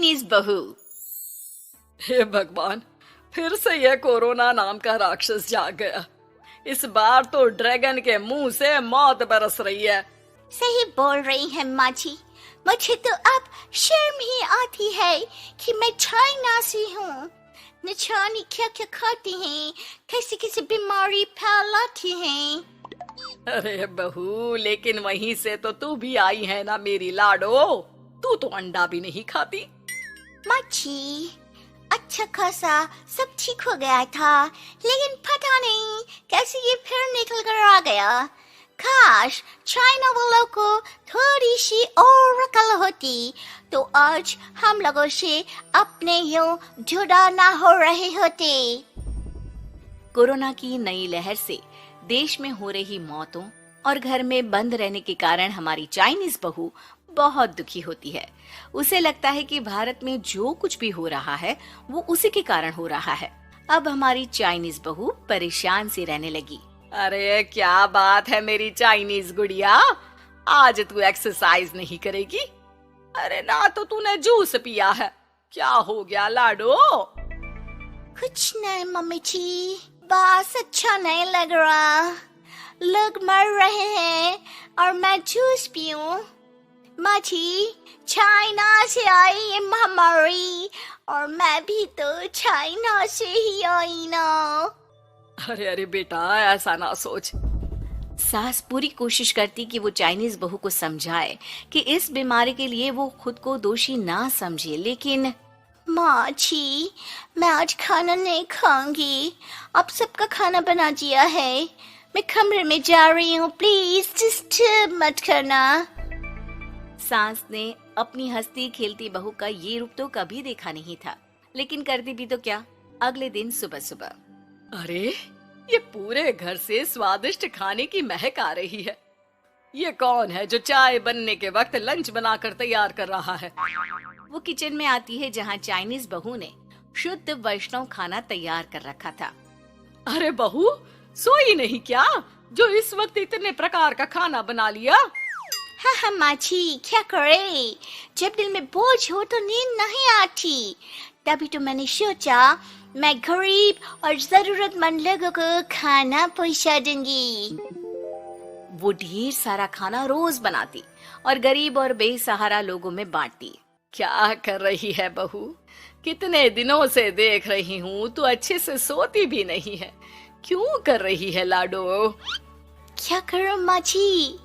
Chinese बहू। हे भगवान, फिर से यह कोरोना नाम का राक्षस जाग गया। इस बार तो ड्रैगन के मुंह से मौत बरस रही है। सही बोल रही है माँ जी, मुझे तो अब शर्म ही आती है कि मैं चाइना से हूँ। न जाने क्या क्या खाती हैं, कैसी कैसी बीमारी फैलाती हैं। अरे बहू, लेकिन वहीं से तो तू भी आई है ना मेरी लाडो। तू तो अंडा भी नहीं खाती। माँ जी, अच्छा खासा सब ठीक हो गया था, लेकिन पता नहीं कैसे ये फिर निकल कर आ गया। काश चाइना वालों को थोड़ी सी और अकल होती तो आज हम लोगों से अपने यूं जुदा ना हो रहे होते। कोरोना की नई लहर से देश में हो रही मौतों और घर में बंद रहने के कारण हमारी चाइनीज बहू बहुत दुखी होती है। उसे लगता है कि भारत में जो कुछ भी हो रहा है वो उसी के कारण हो रहा है। अब हमारी चाइनीज बहू परेशान सी रहने लगी। अरे क्या बात है मेरी चाइनीज गुड़िया, आज तू एक्सरसाइज नहीं करेगी? अरे ना तो तूने जूस पिया है। क्या हो गया लाडो? कुछ नहीं मम्मी जी, बस अच्छा नहीं लग रहा। लोग मर रहे हैं और मैं जूस पीऊं। माँ जी, चाइना से आई ये महामारी और मैं भी तो चाइना से ही आई ना। अरे अरे बेटा, ऐसा ना सोच। सास पूरी कोशिश करती कि वो चाइनीज बहू को समझाए कि इस बीमारी के लिए वो खुद को दोषी ना समझे, लेकिन माँ जी, मैं आज खाना नहीं खाऊंगी। अब सबका खाना बना दिया है। मैं कमरे में जा रही हूँ, प्लीज डिस्टर्ब मत करना। सास ने अपनी हंसती खेलती बहू का ये रूप तो कभी देखा नहीं था, लेकिन करती भी तो क्या। अगले दिन सुबह सुबह, अरे ये पूरे घर से स्वादिष्ट खाने की महक आ रही है। ये कौन है जो चाय बनने के वक्त लंच बनाकर तैयार कर रहा है? वो किचन में आती है जहाँ चाइनीज बहू ने शुद्ध वैष्णव खाना तैयार कर रखा था। अरे बहू, सोई नहीं क्या जो इस वक्त इतने प्रकार का खाना बना लिया? हाँ हाँ माँ जी, क्या करे, जब दिल में बोझ हो तो नींद नहीं आती। तभी तो मैंने सोचा मैं गरीब और जरूरतमंद लोगों को खाना पहुंचा दूंगी। वो ढेर सारा खाना रोज बनाती और गरीब और बेसहारा लोगों में बांटती। क्या कर रही है बहू? कितने दिनों से देख रही हूँ तू अच्छे से सोती भी नहीं है। क्यों कर रही है लाडो? क्या करूं माँ जी,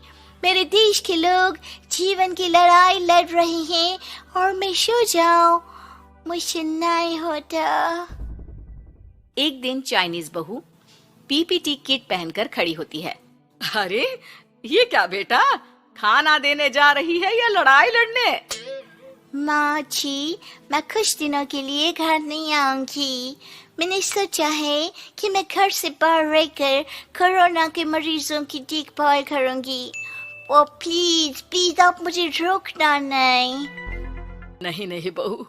मेरे देश के लोग जीवन की लड़ाई लड़ रहे हैं और मैं सो जाऊं, मुझसे नहीं होता। एक दिन चाइनीज बहू पीपीटी किट पहनकर खड़ी होती है। अरे ये क्या बेटा, खाना देने जा रही है या लड़ाई लड़ने? माँ जी, मैं कुछ दिनों के लिए घर नहीं आऊंगी। मैंने सोचा है कि मैं घर से बाहर रहकर कोरोना के मरीजों की देखभाल करूंगी। ओ प्लीज प्लीज आप मुझे रोकना नहीं। नहीं नहीं बहू,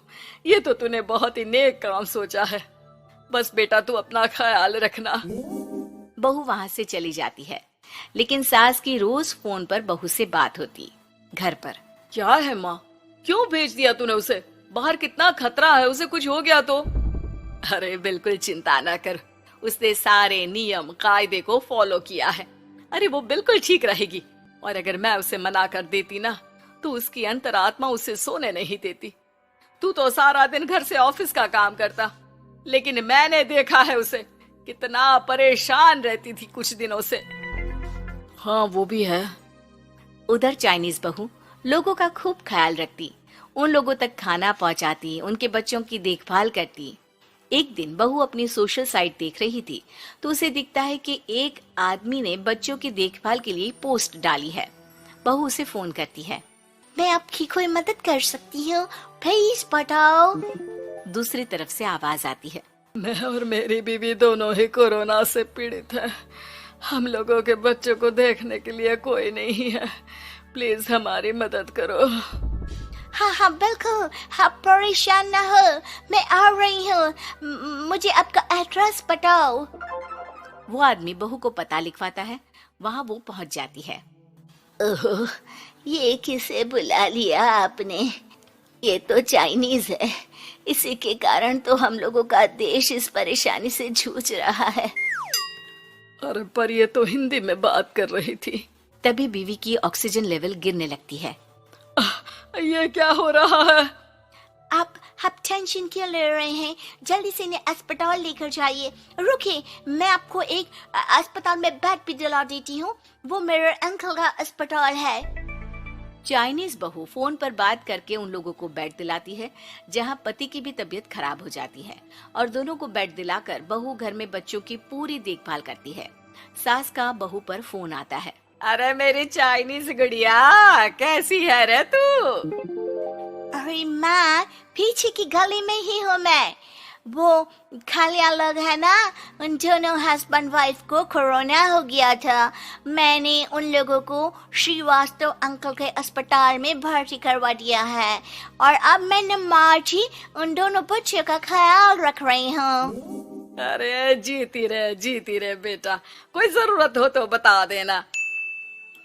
ये तो तूने बहुत ही नेक काम सोचा है। बस बेटा तू अपना ख्याल रखना। बहू वहाँ से चली जाती है, लेकिन सास की रोज फोन पर बहू से बात होती। घर पर क्या है माँ, क्यों भेज दिया तूने उसे? बाहर कितना खतरा है, उसे कुछ हो गया तो? अरे बिल्कुल चिंता ना कर, उसने सारे नियम कायदे को फॉलो किया है। अरे वो बिल्कुल ठीक रहेगी। और अगर मैं उसे मना कर देती ना तो उसकी अंतरात्मा उसे सोने नहीं देती। तू तो सारा दिन घर से ऑफिस का काम करता, लेकिन मैंने देखा है उसे कितना परेशान रहती थी कुछ दिनों से। हाँ वो भी है। उधर चाइनीज बहू लोगों का खूब ख्याल रखती, उन लोगों तक खाना पहुंचाती, उनके बच्चों की देखभाल करती। एक दिन बहू अपनी सोशल साइट देख रही थी तो उसे दिखता है कि एक आदमी ने बच्चों की देखभाल के लिए पोस्ट डाली है। बहू उसे फोन करती है। मैं आपकी कोई मदद कर सकती हूँ, प्लीज बताओ। दूसरी तरफ से आवाज आती है। मैं और मेरी बीवी दोनों ही कोरोना से पीड़ित हैं। हम लोगों के बच्चों को देखने के लिए कोई नहीं है, प्लीज हमारी मदद करो। हाँ हाँ बिल्कुल, आप परेशान ना हो, मैं आ रही हूँ, मुझे आपका एड्रेस बताओ। वो आदमी बहू को पता लिखवाता है, वहाँ वो पहुँच जाती है। ओह, ये किसे बुला लिया आपने? ये तो चाइनीज है, इसी के कारण तो हम लोगों का देश इस परेशानी से जूझ रहा है। अरे पर ये तो हिंदी में बात कर रही थी। तभी बीवी की ऑक्सीजन लेवल गिरने लगती है। ये क्या हो रहा है? आप टेंशन क्यों ले रहे हैं? जल्दी से इन्हें अस्पताल लेकर जाइए। रुकिए, मैं आपको एक अस्पताल में बेड भी दिला देती हूँ। वो मेरे अंकल का अस्पताल है। चाइनीज बहू फोन पर बात करके उन लोगों को बेड दिलाती है, जहाँ पति की भी तबीयत खराब हो जाती है और दोनों को बेड दिलाकर बहू घर में बच्चों की पूरी देखभाल करती है। सास का बहू पर फोन आता है। अरे मेरी चाइनीज गुड़िया, कैसी है रे तू? अरे माँ, पीछे की गली में ही हूँ मैं। वो खालिया लोग है ना, उन दोनों हस्बैंड वाइफ को कोरोना हो गया था। मैंने उन लोगों को श्रीवास्तव अंकल के अस्पताल में भर्ती करवा दिया है और अब मैं माँ जी उन दोनों बच्चों का ख्याल रख रही हूँ। अरे जीती रे बेटा, कोई जरूरत हो तो बता देना।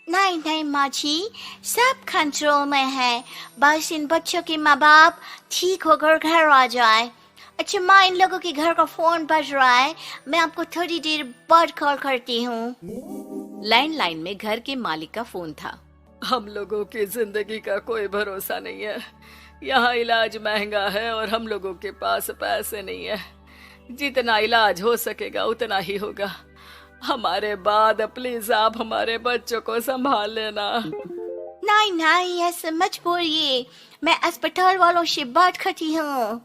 नहीं नहीं माँ जी, सब कंट्रोल में है। बस इन बच्चों के माँ बाप ठीक होकर घर आ जाए। अच्छा माँ, इन लोगों के घर का फोन बज रहा है, मैं आपको थोड़ी देर बाद कॉल करती हूँ। लैंडलाइन में घर के मालिक का फोन था। हम लोगों की जिंदगी का कोई भरोसा नहीं है। यहाँ इलाज महंगा है और हम लोगों के पास पैसे नहीं है। जितना इलाज हो सकेगा उतना ही होगा। हमारे बाद प्लीज आप हमारे बच्चों को संभाल लेना। नहीं नहीं, ऐसे मत बोलिए, मैं अस्पताल वालों से बात करती हूँ।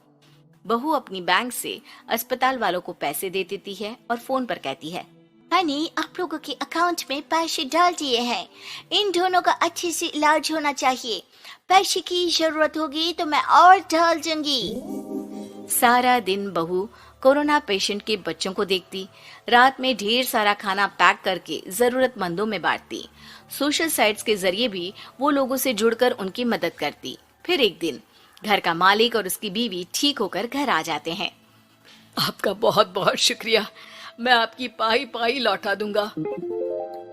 बहू अपनी बैंक से अस्पताल वालों को पैसे दे देती है और फोन पर कहती है, हनी आप लोगों के अकाउंट में पैसे डाल दिए हैं। इन दोनों का अच्छे से इलाज होना चाहिए। पैसे की जरूरत होगी तो मैं और डाल दूंगी। सारा दिन बहू कोरोना पेशेंट के बच्चों को देखती, रात में ढेर सारा खाना पैक करके जरूरतमंदों में बांटती। सोशल साइट्स के जरिए भी वो लोगों से जुड़कर उनकी मदद करती। फिर एक दिन घर का मालिक और उसकी बीवी ठीक होकर घर आ जाते हैं। आपका बहुत बहुत शुक्रिया, मैं आपकी पाई पाई लौटा दूंगा।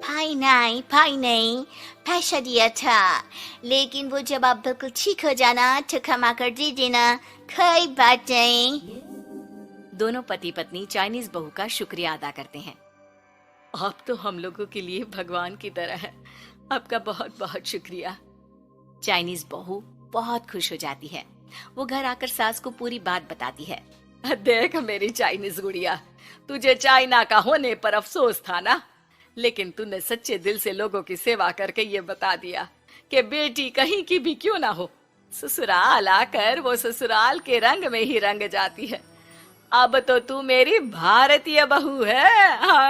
भाई नहीं, पैसा दिया था, लेकिन वो जब आप बिल्कुल ठीक हो जाना तो क्षमा कर दे देना, कोई बात नहीं। दोनों पति पत्नी चाइनीज बहू का शुक्रिया अदा करते हैं। आप तो हम लोगों के लिए भगवान की तरह है, आपका बहुत बहुत शुक्रिया। चाइनीज बहू बहुत खुश हो जाती है। वो घर आकर सास को पूरी बात बताती है। देख मेरी चाइनीज गुड़िया, तुझे चाइना का होने पर अफसोस था ना, लेकिन तूने सच्चे दिल से लोगों की सेवा करके ये बता दिया कि बेटी कहीं की भी क्यों ना हो, ससुराल आकर वो ससुराल के रंग में ही रंग जाती है। अब तो तू मेरी भारतीय बहू है। हाँ।